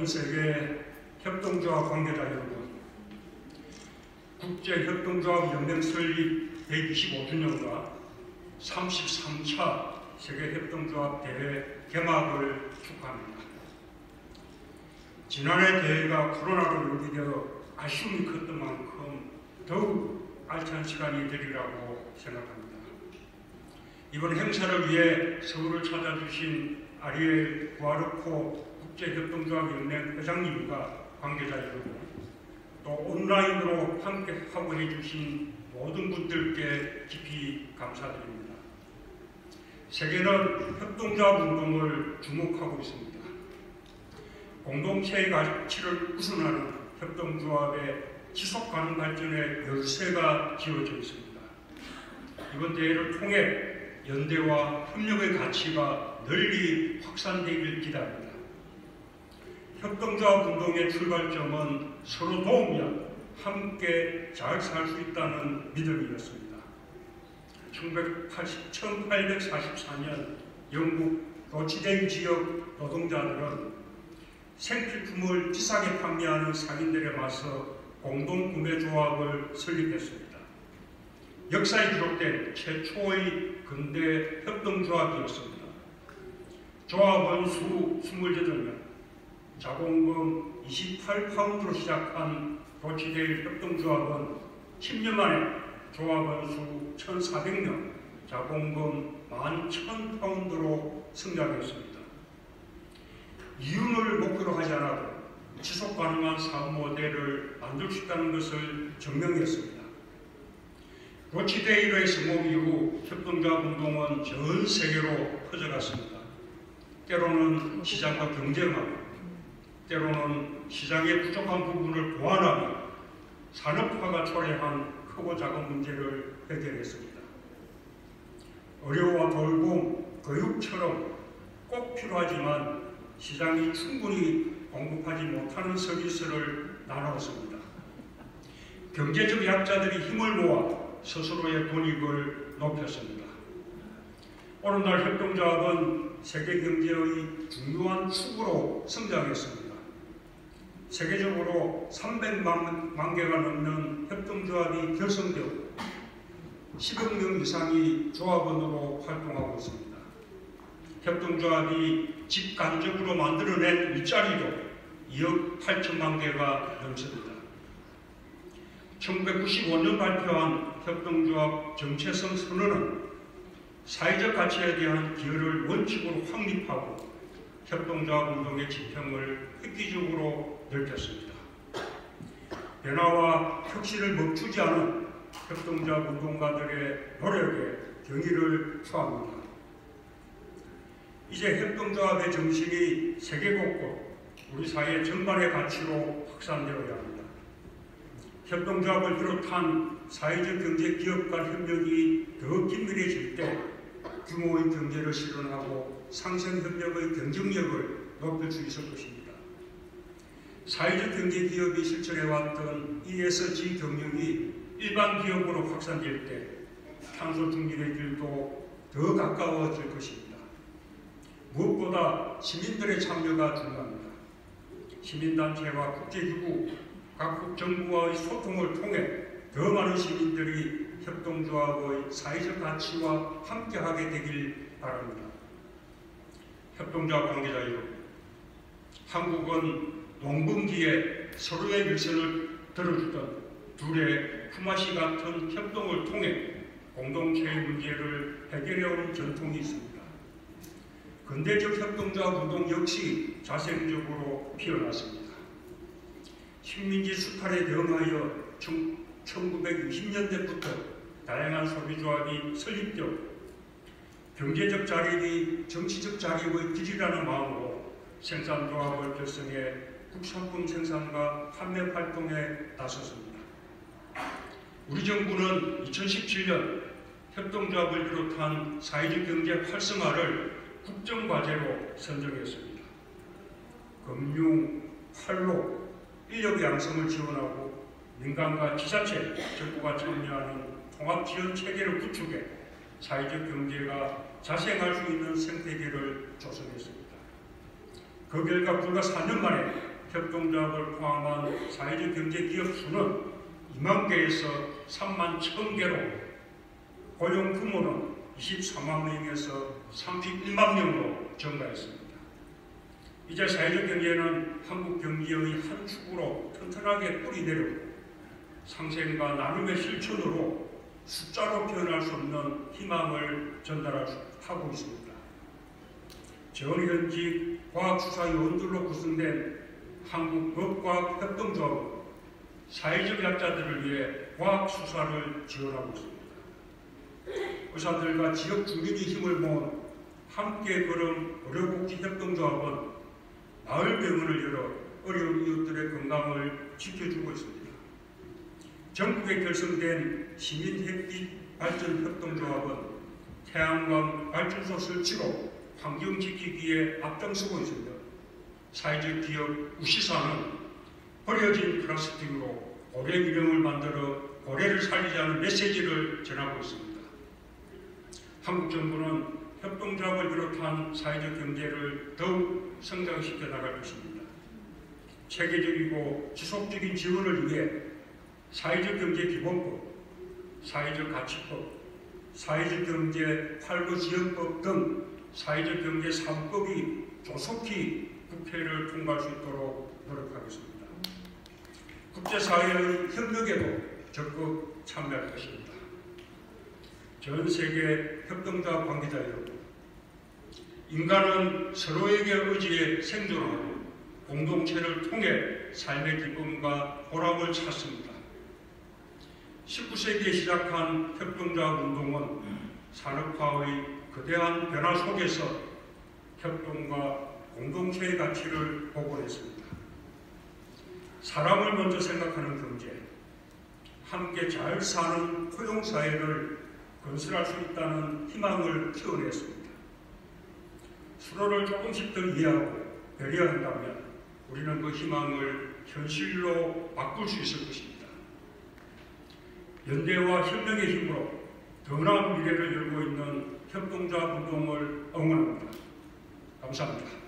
전 세계 협동조합 관계자 여러분, 국제협동조합연맹 설립 125주년과 33차 세계협동조합 대회 개막을 축하합니다. 지난해 대회가 코로나로 연기되어 아쉬움이 컸던 만큼 더욱 알찬 시간이 되리라고 생각합니다. 이번 행사를 위해 서울을 찾아주신 아리엘 구아르코 국제협동조합연맹 회장님과 관계자 여러분, 또 온라인으로 함께하고 해주신 모든 분들께 깊이 감사드립니다. 세계는 협동조합 운동을 주목하고 있습니다. 공동체의 가치를 우선하는 협동조합의 지속가능 발전의 열쇠가 지어져 있습니다. 이번 대회를 통해 연대와 협력의 가치가 널리 확산되길 기대합니다. 협동조합 운동의 출발점은 서로 도우며 함께 잘 살 수 있다는 믿음이었습니다. 1844년 영국 로치데일 지역 노동자들은 생필품을 비싸게 판매하는 상인들에 맞서 공동구매조합을 설립했습니다. 역사에 기록된 최초의 근대 협동조합이었습니다. 조합원 수 28명, 자본금 28파운드로 시작한 로치데일 협동조합은 10년 만에 조합원 수 1,400명, 자본금 11,000파운드로 성장했습니다. 이윤을 목표로 하지 않아도 지속가능한 사업 모델을 만들 수 있다는 것을 증명했습니다. 로치데일의 성공 이후 협동조합 운동은 전 세계로 퍼져갔습니다. 때로는 시장과 경쟁하고, 때로는 시장의 부족한 부분을 보완하며 산업화가 초래한 크고 작은 문제를 해결했습니다. 의료와 돌봄, 교육처럼 꼭 필요하지만 시장이 충분히 공급하지 못하는 서비스를 나누었습니다. 경제적 약자들이 힘을 모아 스스로의 돈익을 높였습니다. 오늘날 협동조합은 세계 경제의 중요한 축으로 성장했습니다. 세계적으로 300만 개가 넘는 협동조합이 결성되고 10억 명 이상이 조합원으로 활동하고 있습니다. 협동조합이 직간접으로 만들어낸 일자리도 2억 8천만 개가 넘습니다. 1995년 발표한 협동조합 정체성 선언은 사회적 가치에 대한 기여를 원칙으로 확립하고 협동조합 운동의 지평을 획기적으로 넓혔습니다. 변화와 혁신을 멈추지 않은 협동조합 운동가들의 노력에 경의를 표합니다. 이제 협동조합의 정신이 세계 곳곳 우리 사회 전반의 가치로 확산되어야 합니다. 협동조합을 비롯한 사회적 경제 기업 간 협력이 더 긴밀해질 때 규모의 경제를 실현하고 상생협력의 경쟁력을 높일 수 있을 것입니다. 사회적 경제 기업이 실천해왔던 ESG 경영이 일반 기업으로 확산될 때 탄소 중립의 길도 더 가까워질 것입니다. 무엇보다 시민들의 참여가 중요합니다. 시민단체와 국제기구, 각국 정부와의 소통을 통해 더 많은 시민들이 협동조합의 사회적 가치와 함께하게 되길 바랍니다. 협동조합 관계자 여러분, 한국은 농번기에 서로의 일선을 들어주던 둘의 품앗이 같은 협동을 통해 공동체의 문제를 해결해오는 전통이 있습니다. 근대적 협동조합 운동 역시 자생적으로 피어났습니다. 식민지 수탈에 대응하여 1920년대부터 다양한 소비조합이 설립되었고 경제적 자립이 정치적 자립의 길이라는 마음으로 생산조합을 결성해 국산품 생산과 판매 활동에 나섰습니다. 우리 정부는 2017년 협동조합을 비롯한 사회적 경제 활성화를 국정과제로 선정했습니다. 금융, 활로, 인력 양성을 지원하고 민간과 지자체, 정부가 참여하는 통합지원 체계를 구축해 사회적 경제가 자생할 수 있는 생태계를 조성했습니다. 그 결과 불과 4년 만에 협동조합을 포함한 사회적 경제 기업 수는 2만 개에서 3만 1,000개로 고용 규모는 23만 명에서 31만 명으로 증가했습니다. 이제 사회적 경제는 한국 경제의 한 축으로 튼튼하게 뿌리 내렸고 상생과 나눔의 실천으로 숫자로 표현할 수 없는 희망을 전달하고 있습니다. 전현직 과학수사요원들로 구성된 한국법과학협동조합은 사회적 약자들을 위해 과학수사를 지원하고 있습니다. 의사들과 지역 주민이 힘을 모은 함께 걸음 의료복지협동조합은 마을병원을 열어 어려운 이웃들의 건강을 지켜주고 있습니다. 전국에 결성된 시민햇빛발전협동조합은 태양광 발전소 설치로 환경 지키기에 앞장서고 있으며 사회적 기업 우시사는 버려진 플라스틱으로 고래 인형을 만들어 고래를 살리자는 메시지를 전하고 있습니다. 한국 정부는 협동조합을 비롯한 사회적 경제를 더욱 성장시켜 나갈 것입니다. 체계적이고 지속적인 지원을 위해 사회적 경제 기본법, 사회적 가치법, 사회적 경제 8구 지원법 등 사회적 경제 3법이 조속히 국회를 통과할 수 있도록 노력하겠습니다. 국제사회의 협력에도 적극 참여할 것입니다. 전 세계 협동조합 관계자 여러분, 인간은 서로에게 의지해 생존하고 공동체를 통해 삶의 기쁨과 보람을 찾습니다. 19세기에 시작한 협동조합 운동은 산업화의 거대한 변화 속에서 협동과 공동체의 가치를 복원했습니다. 사람을 먼저 생각하는 경제, 함께 잘 사는 포용사회를 건설할 수 있다는 희망을 키워냈습니다. 서로를 조금씩 더 이해하고 배려한다면 우리는 그 희망을 현실로 바꿀 수 있을 것입니다. 연대와 협력의 힘으로 더 나은 미래를 열고 있는 협동조합 운동을 응원합니다. 감사합니다.